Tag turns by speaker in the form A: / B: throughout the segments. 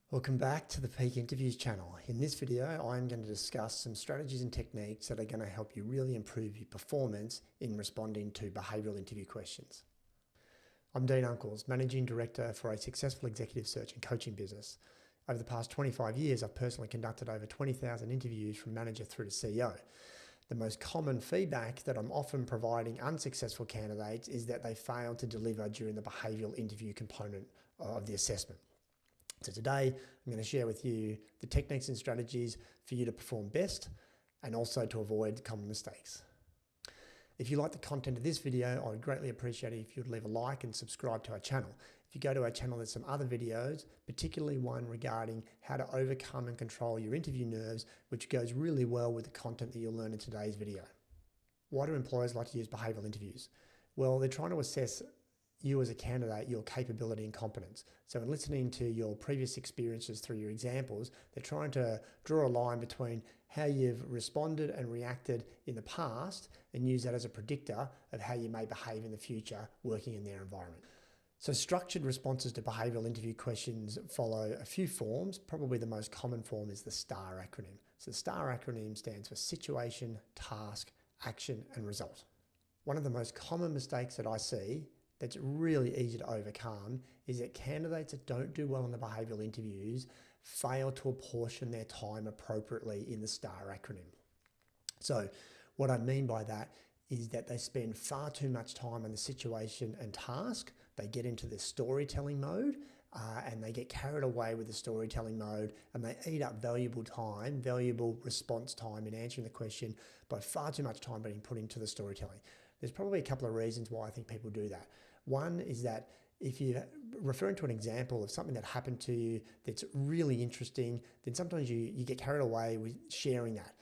A: Welcome back to the Peak Interviews channel. In this video, I'm going to discuss some strategies and techniques that are going to help you really improve your performance in responding to behavioural interview questions. I'm Dean Uncles, Managing Director for a successful executive search and coaching business. Over the past 25 years, I've personally conducted over 20,000 interviews from manager through to CEO. The most common feedback that I'm often providing unsuccessful candidates is that they fail to deliver during the behavioural interview component of the assessment. So today, I'm going to share with you the techniques and strategies for you to perform best and also to avoid common mistakes. If you like the content of this video, I would greatly appreciate it if you'd leave a like and subscribe to our channel. If you go to our channel, there's some other videos, particularly one regarding how to overcome and control your interview nerves, which goes really well with the content that you'll learn in today's video. Why do employers like to use behavioural interviews? Well, they're trying to assess you as a candidate, your capability and competence. So in listening to your previous experiences through your examples, they're trying to draw a line between how you've responded and reacted in the past and use that as a predictor of how you may behave in the future working in their environment. So structured responses to behavioural interview questions follow a few forms. Probably the most common form is the STAR acronym. So the STAR acronym stands for situation, task, action, and result. One of the most common mistakes that I see that's really easy to overcome is that candidates that don't do well in the behavioural interviews fail to apportion their time appropriately in the STAR acronym. So what I mean by that is that they spend far too much time on the situation and task. They get into the storytelling mode and they get carried away with the storytelling mode and they eat up valuable time, valuable response time in answering the question by far too much time being put into the storytelling. There's probably a couple of reasons why I think people do that. One is that if you're referring to an example of something that happened to you that's really interesting, then sometimes you get carried away with sharing that.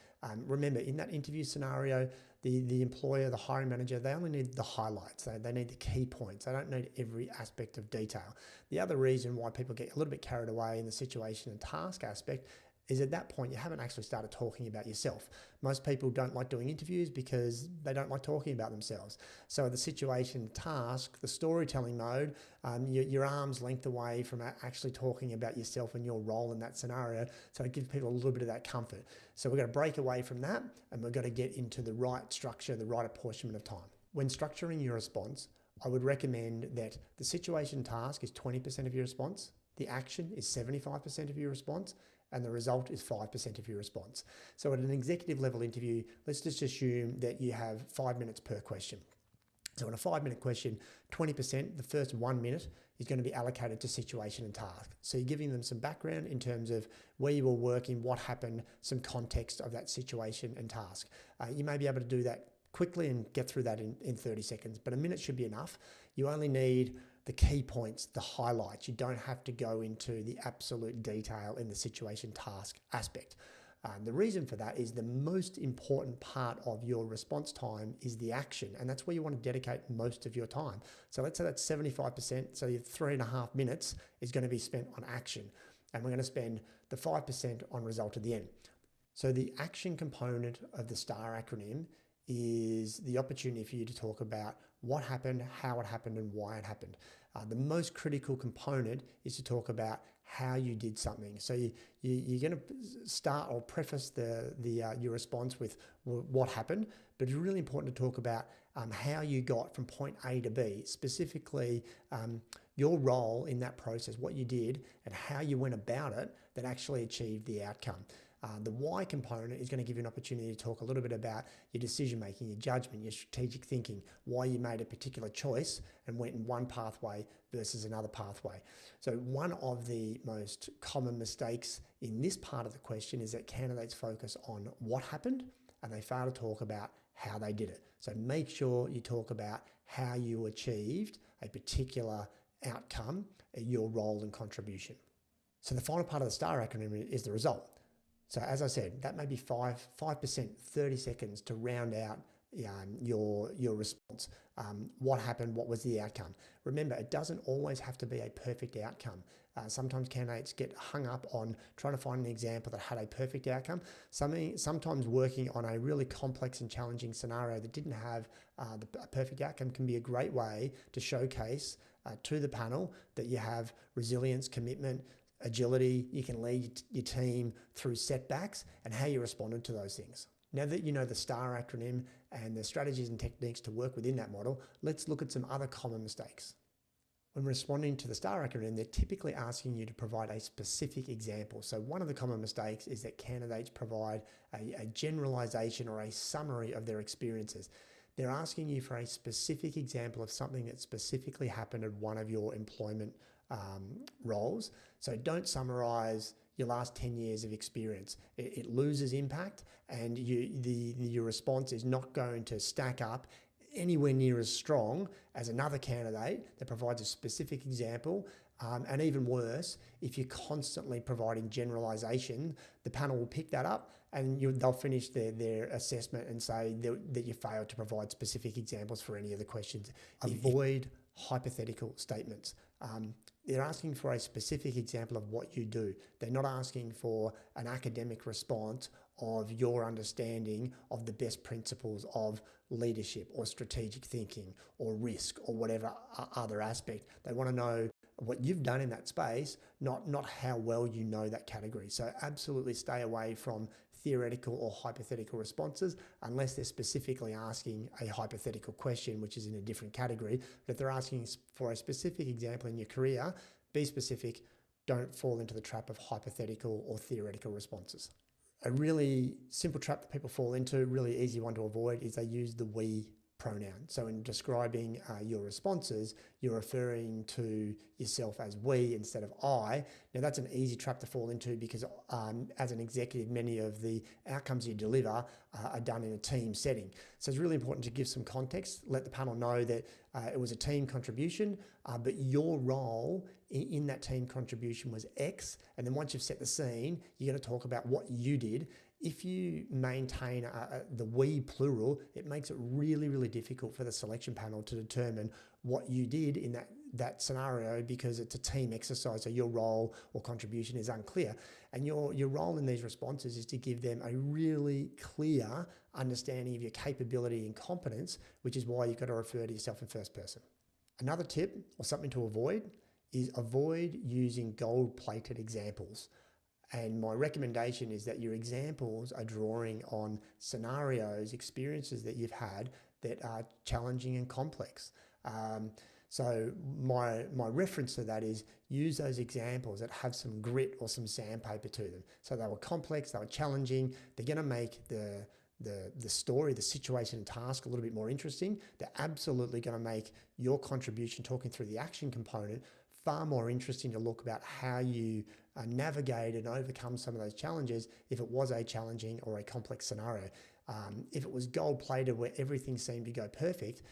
A: Remember, in that interview scenario, the employer, the hiring manager, they only need the highlights. They need the key points. They don't need every aspect of detail. The other reason why people get a little bit carried away in the situation and task aspect is at that point you haven't actually started talking about yourself. Most people don't like doing interviews because they don't like talking about themselves. So the situation, task, the storytelling mode, you're arm's length away from actually talking about yourself and your role in that scenario. So it gives people a little bit of that comfort. So we're going to break away from that and we're going to get into the right structure, the right apportionment of time. When structuring your response, I would recommend that the situation task is 20% of your response, the action is 75% of your response, and the result is 5% of your response. So at an executive level interview, let's just assume that you have 5 minutes per question. So in a 5-minute question, 20%, the first 1 minute, is going to be allocated to situation and task. So you're giving them some background in terms of where you were working, what happened, some context of that situation and task. You may be able to do that quickly and get through that in 30 seconds, but a minute should be enough. You only need the key points, the highlights. You don't have to go into the absolute detail in the situation task aspect. The reason for that is the most important part of your response time is the action, and that's where you want to dedicate most of your time. So let's say that's 75%, so your 3.5 minutes is going to be spent on action, and we're going to spend the 5% on result at the end. So the action component of the STAR acronym is the opportunity for you to talk about what happened, how it happened, and why it happened. The most critical component is to talk about how you did something. So you're going to start or preface your response with what happened, but it's really important to talk about how you got from point A to B, specifically your role in that process, what you did, and how you went about it that actually achieved the outcome. The why component is going to give you an opportunity to talk a little bit about your decision making, your judgment, your strategic thinking, why you made a particular choice and went in one pathway versus another pathway. So one of the most common mistakes in this part of the question is that candidates focus on what happened and they fail to talk about how they did it. So make sure you talk about how you achieved a particular outcome, your role and contribution. So the final part of the STAR acronym is the result. So as I said, that may be 5%, 30 seconds to round out your response. What happened? What was the outcome? Remember, it doesn't always have to be a perfect outcome. Sometimes candidates get hung up on trying to find an example that had a perfect outcome. Sometimes working on a really complex and challenging scenario that didn't have a perfect outcome can be a great way to showcase to the panel that you have resilience, commitment, agility, you can lead your team through setbacks, and how you responded to those things. Now that you know the STAR acronym and the strategies and techniques to work within that model, let's look at some other common mistakes. When responding to the STAR acronym, they're typically asking you to provide a specific example. So one of the common mistakes is that candidates provide a generalization or a summary of their experiences. They're asking you for a specific example of something that specifically happened at one of your employment roles. So don't summarize your last 10 years of experience. It loses impact, and your response is not going to stack up anywhere near as strong as another candidate that provides a specific example. And even worse, if you're constantly providing generalization, the panel will pick that up and they'll finish their assessment and say that you failed to provide specific examples for any of the questions. Avoid hypothetical statements. They're asking for a specific example of what you do. They're not asking for an academic response of your understanding of the best principles of leadership or strategic thinking or risk or whatever other aspect. They want to know what you've done in that space, not how well you know that category. So absolutely stay away from theoretical or hypothetical responses unless they're specifically asking a hypothetical question, which is in a different category. But if they're asking for a specific example in your career, be specific. Don't fall into the trap of hypothetical or theoretical responses. A really simple trap that people fall into, really easy one to avoid, is they use the we pronoun. So in describing your responses, you're referring to yourself as we instead of I. Now that's an easy trap to fall into because as an executive, many of the outcomes you deliver are done in a team setting. So it's really important to give some context, let the panel know that it was a team contribution, but your role in that team contribution was X. And then once you've set the scene, you're going to talk about what you did. If you maintain the we plural, it makes it really, really difficult for the selection panel to determine what you did in that scenario because it's a team exercise, so your role or contribution is unclear. And your role in these responses is to give them a really clear understanding of your capability and competence, which is why you've got to refer to yourself in first person. Another tip or something to avoid is avoid using gold-plated examples. And my recommendation is that your examples are drawing on scenarios, experiences that you've had that are challenging and complex. So my reference to that is use those examples that have some grit or some sandpaper to them. So they were complex, they were challenging, they're going to make the story, the situation and task a little bit more interesting. They're absolutely going to make your contribution, talking through the action component, far more interesting to look about how you navigate and overcome some of those challenges if it was a challenging or a complex scenario. If it was gold-plated where everything seemed to go perfect,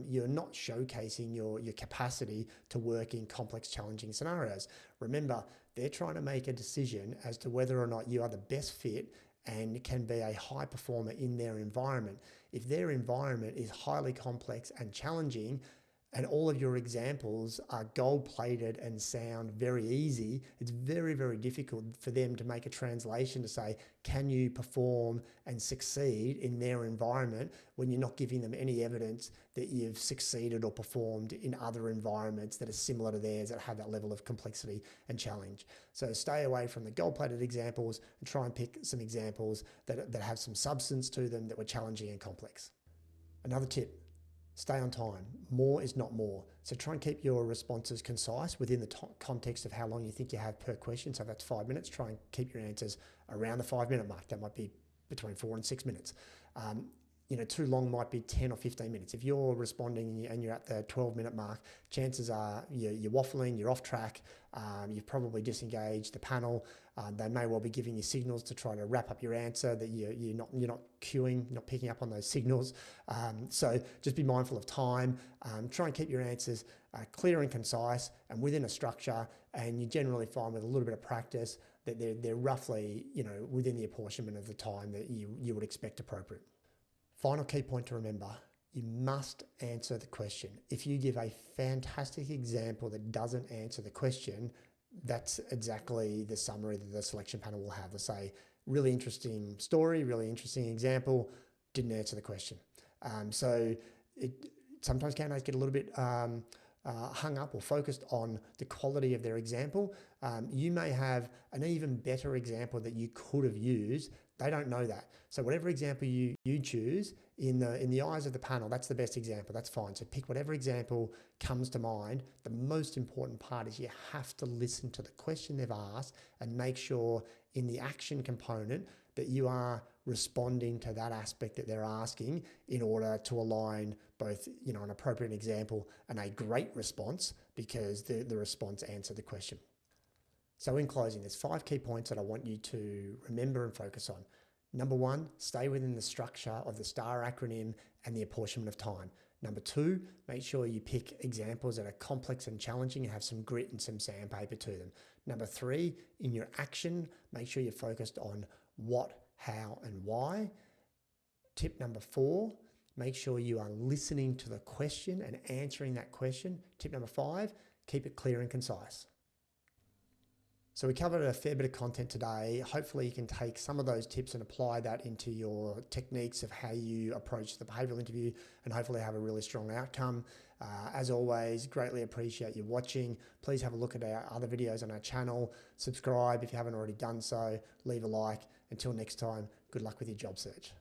A: you're not showcasing your capacity to work in complex, challenging scenarios. Remember, they're trying to make a decision as to whether or not you are the best fit and can be a high performer in their environment. If their environment is highly complex and challenging, and all of your examples are gold-plated and sound very easy, it's very, very difficult for them to make a translation to say, can you perform and succeed in their environment when you're not giving them any evidence that you've succeeded or performed in other environments that are similar to theirs that have that level of complexity and challenge. So stay away from the gold-plated examples and try and pick some examples that have some substance to them that were challenging and complex. Another tip, stay on time. More is not more. So try and keep your responses concise within the context of how long you think you have per question. So if that's 5 minutes, try and keep your answers around the 5-minute mark. That might be between 4 and 6 minutes. Too long might be 10 or 15 minutes. If you're responding and you're at the 12-minute mark, chances are you're waffling, you're off track, you've probably disengaged the panel. They may well be giving you signals to try to wrap up your answer that you're not queuing, not picking up on those signals. So just be mindful of time. Try and keep your answers clear and concise and within a structure, and you generally find with a little bit of practice that they're roughly within the apportionment of the time that you would expect appropriate. Final key point to remember, you must answer the question. If you give a fantastic example that doesn't answer the question, that's exactly the summary that the selection panel will have. They'll say, really interesting story, really interesting example, didn't answer the question. So sometimes candidates get a little bit hung up or focused on the quality of their example. You may have an even better example that you could have used. They don't know that. So whatever example you choose, in the eyes of the panel, that's the best example. That's fine. So pick whatever example comes to mind. The most important part is you have to listen to the question they've asked and make sure in the action component that you are responding to that aspect that they're asking in order to align both, an appropriate example and a great response, because the response answered the question. So in closing, there's 5 key points that I want you to remember and focus on. Number 1, stay within the structure of the STAR acronym and the apportionment of time. Number 2, make sure you pick examples that are complex and challenging and have some grit and some sandpaper to them. Number 3, in your action, make sure you're focused on what, how, and why. Tip number 4, make sure you are listening to the question and answering that question. Tip number 5, keep it clear and concise. So we covered a fair bit of content today. Hopefully you can take some of those tips and apply that into your techniques of how you approach the behavioural interview and hopefully have a really strong outcome. As always, greatly appreciate you watching. Please have a look at our other videos on our channel. Subscribe if you haven't already done so. Leave a like. Until next time, good luck with your job search.